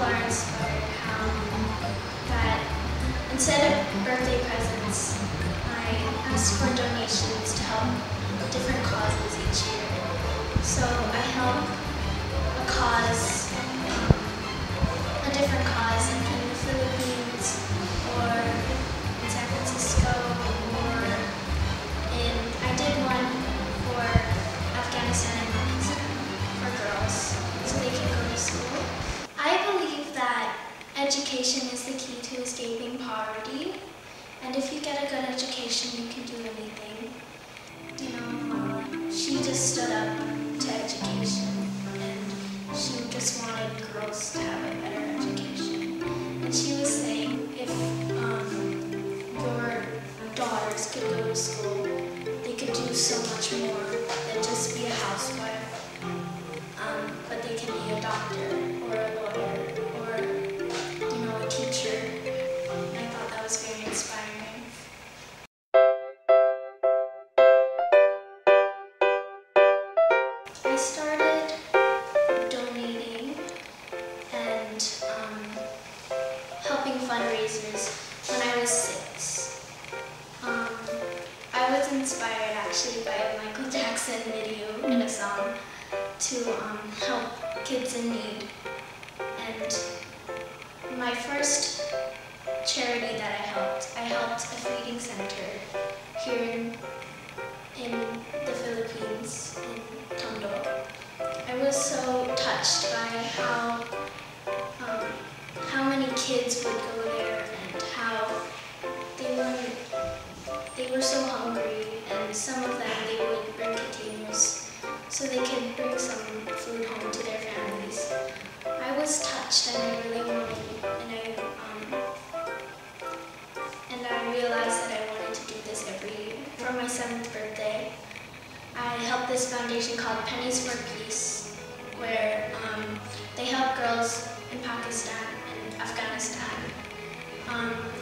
are inspired how that instead of birthday presents, I ask for donations to help different causes each year. So I help a different cause in the Philippines or in San Francisco, or I did one for Afghanistan and Pakistan for girls so they can go to school. I believe that education is the key to escaping poverty, and if you get a good education, you can do anything. You know, she just stood up to education, and she just wanted girls to have a better education. And she was saying if your daughters could go to school, they could do so much more than just be a housewife, but they can be a doctor or a lawyer or, you know, a teacher. And I thought that was very inspiring. I started donating and helping fundraisers when I was 6. I was inspired actually by a Michael Jackson video in a song to help kids in need. And my first charity that I helped a feeding center here in the Philippines, in Tondo. I was so touched by how many kids would go there and how they were so hungry, and some of them they would bring containers so they could bring some food home to their families. I was touched and I really wanted, and I realized that I wanted to do this every year. For my 7th birthday, I helped this foundation called Pennies for Peace, where they help girls in Pakistan and Afghanistan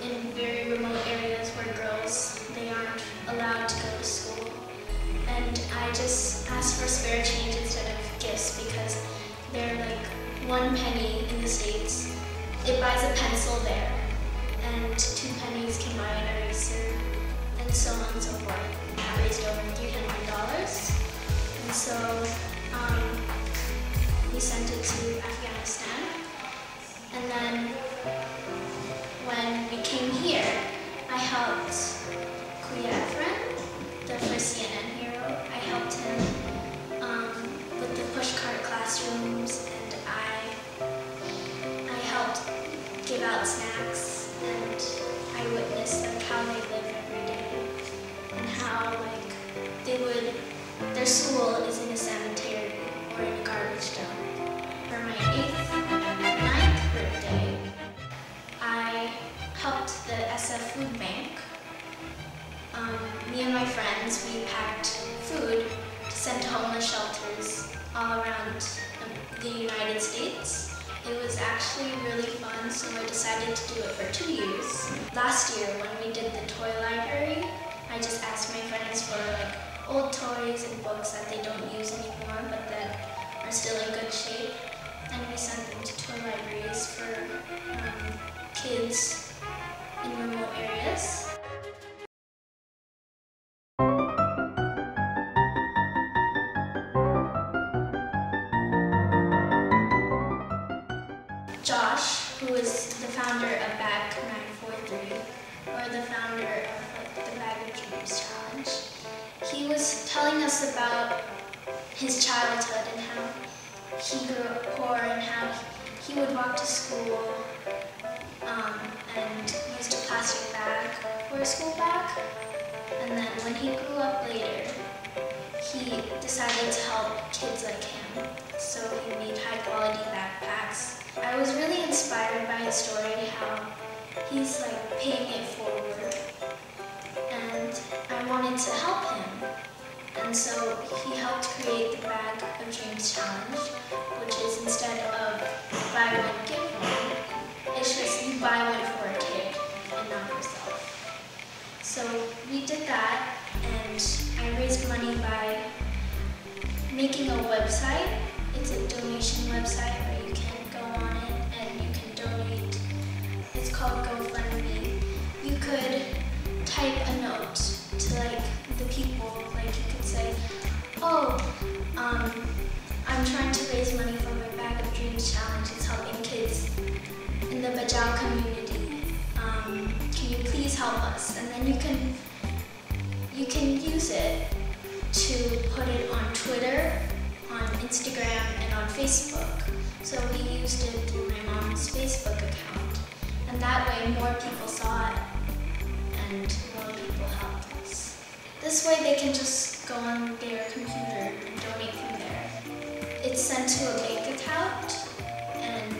in very remote areas where girls, they aren't allowed to go to school. And I just asked for spare change instead of gifts because they're like 1 penny in the States. It buys a pencil there, and 2 pennies can buy an eraser, and so on and so forth. I raised over $300, and so we sent it to Afghanistan. And then when we came here, I helped Kuya Efren, the first CNN hero. I helped him with the pushcart classrooms, and I helped give out snacks, and I witnessed like how they live every day and how their school is in a cemetery or in a garbage dump. For my 9th birthday, I helped the SF Food Bank. Me and my friends, we packed food to send to homeless shelters all around the United States. It was actually really fun, so I decided to do it for 2 years. Last year, when we did the toy library, I just asked my friends for like old toys and books that they don't use anymore, but that are still in good shape. And we sent them to toy libraries for kids in remote areas. Josh, who is the founder of Bag 943, or the founder of the Bag of Dreams Challenge, he was telling us about his childhood and how he grew up poor and how he would walk to school and used a plastic bag for a school bag. And then when he grew up later, he decided to help kids like him. So he made high quality backpacks. I was really inspired by his story, how he's like paying it forward. And I wanted to help him. And so he helped create the Bag of Dreams Challenge, which is instead of buy one, give one, it's just you buy one for a kid and not yourself. So we did that, and I raised money by making a website. It's a donation website where you can go on it and you can raise money for my Bag of Dreams challenge. It's helping kids in the Bajau community. Can you please help us? And then you can use it to put it on Twitter, on Instagram, and on Facebook. So we used it through my mom's Facebook account. And that way more people saw it and more people helped us. This way they can just go on their computer and donate from there. It's sent to a bank account and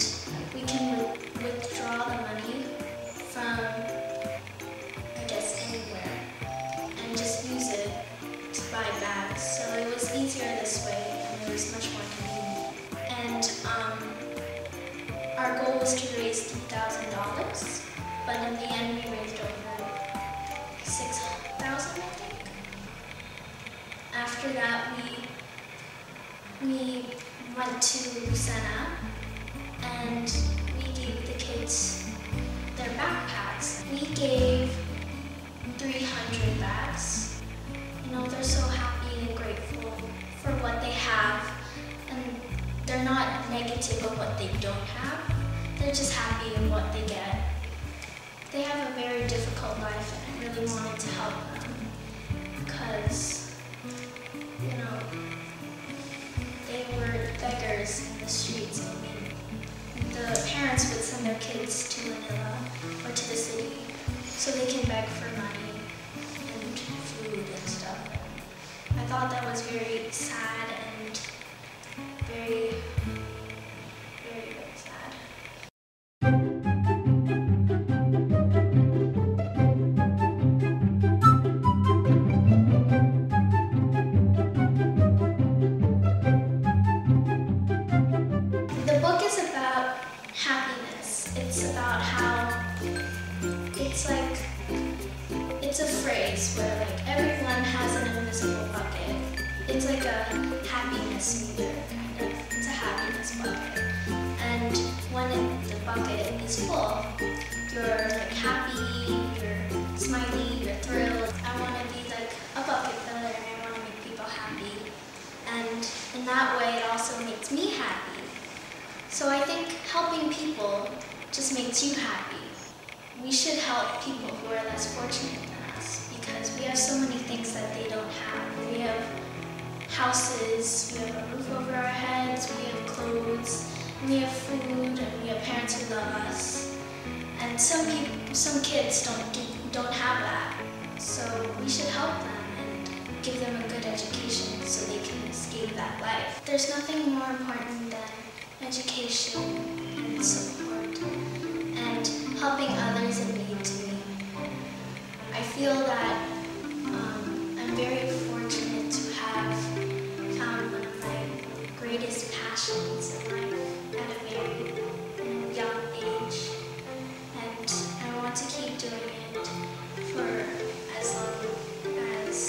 we can withdraw the money from, I guess, anywhere and just use it to buy bags. So it was easier this way and it was much more convenient. And our goal was to raise $3,000, but in the end we raised over $6,000, I think. After that we went to Lucena and we gave the kids their backpacks. We gave 300 bags. You know, they're so happy and grateful for what they have, and they're not negative of what they don't have. They're just happy in what they get. They have a very difficult life and I really wanted to help them because, you know, they were beggars in the streets. I mean, the parents would send their kids to Manila or to the city so they can beg for money and food and stuff. I thought that was very sad and very, very, very sad. The book is about happiness. It's about how it's a phrase where like everyone has an invisible bucket. It's like a happiness meter, kind of. It's a happiness bucket. And when the bucket is full, you're like happy, you're smiley, you're thrilled. I want to be like a bucket filler and I want to make people happy. And in that way, it also makes me happy. So I think helping people just makes you happy. We should help people who are less fortunate than us because we have so many things that they don't have. We have houses, we have a roof over our heads, we have clothes, and we have food, and we have parents who love us. And some kids don't have that. So we should help them and give them a good education so they can escape that life. There's nothing more important than education and support and helping others in need to me. I feel that I'm very fortunate to have found one of my greatest passions in life at a very young age, and I want to keep doing it for as long as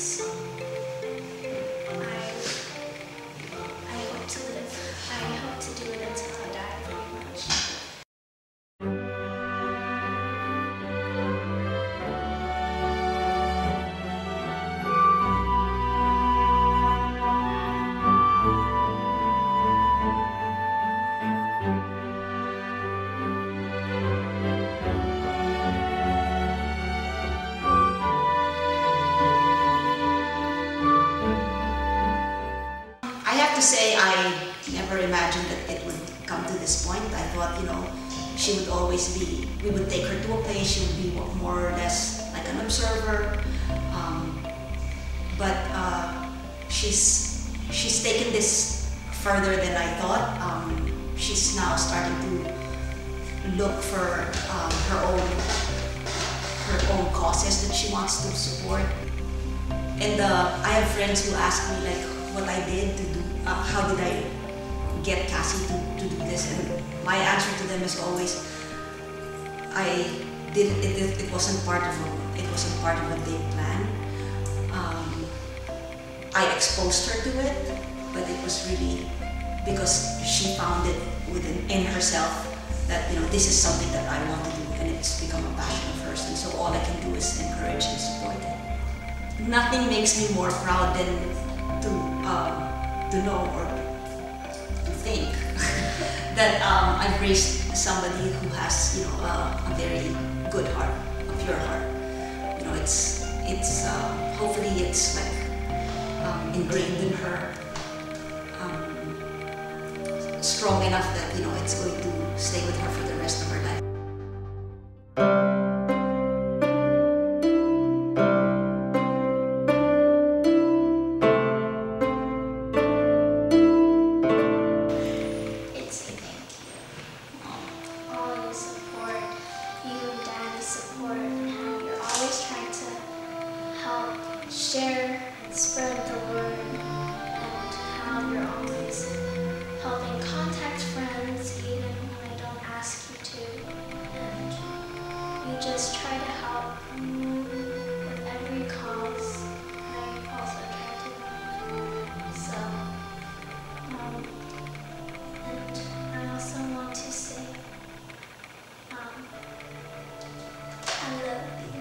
I hope to live. I hope to do it until I die, pretty much. I have to say I never imagined that it would come to this point. I thought, you know, she would always be, we would take her to a place, she would be more or less like an observer. But she's taken this further than I thought. She's now starting to look for her own causes that she wants to support. And I have friends who ask me like what I did to do, how did I get Cassie to do this? And my answer to them is always, I did it. It wasn't part of a big plan. I exposed her to it, but it was really because she found it in herself that, you know, this is something that I want to do, and it's become a passion of hers. And so all I can do is encourage and support it. Nothing makes me more proud than to know or to think that I've raised somebody who has, a very good heart, a pure heart. Hopefully it's like ingrained in her, strong enough that it's going to stay with her for the rest of her life. It's a thank you. All your support, you and Daddy's support, and how you're always trying to help share and spread the word, and how you're always helping contact friends even when I don't ask you to, and you just try to help with every cause. I also try to. So, and I also want to say, I love you.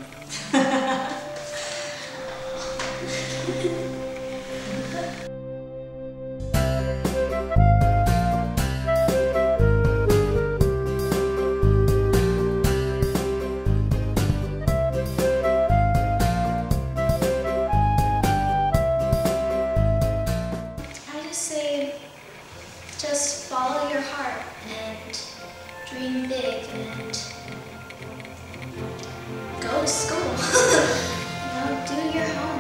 I just say, just follow your heart and dream big and go to school. Do your homework.